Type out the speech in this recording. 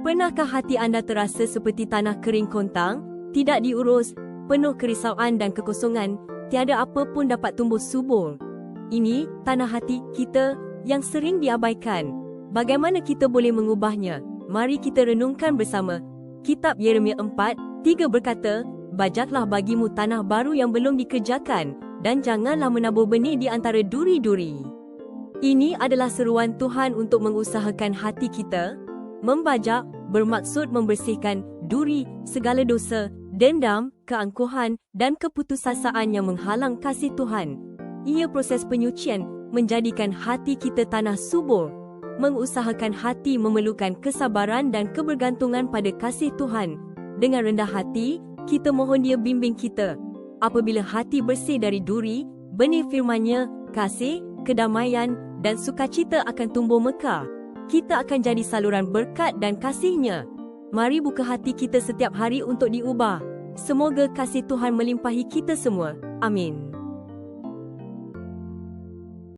Pernahkah hati anda terasa seperti tanah kering kontang, tidak diurus, penuh kerisauan dan kekosongan, tiada apa pun dapat tumbuh subur? Ini tanah hati kita yang sering diabaikan. Bagaimana kita boleh mengubahnya? Mari kita renungkan bersama. Kitab Yeremia 4:3 berkata, "Bajaklah bagimu tanah baru yang belum dikerjakan, dan janganlah menabur benih di antara duri-duri." Ini adalah seruan Tuhan untuk mengusahakan hati kita. Membajak bermaksud membersihkan duri, segala dosa, dendam, keangkuhan dan keputusasaan yang menghalang kasih Tuhan. Ia proses penyucian menjadikan hati kita tanah subur. Mengusahakan hati memerlukan kesabaran dan kebergantungan pada kasih Tuhan. Dengan rendah hati, kita mohon Dia bimbing kita. Apabila hati bersih dari duri, benih firman-Nya, kasih, kedamaian dan sukacita akan tumbuh mekar. Kita akan jadi saluran berkat dan kasih-Nya. Mari buka hati kita setiap hari untuk diubah. Semoga kasih Tuhan melimpahi kita semua. Amin.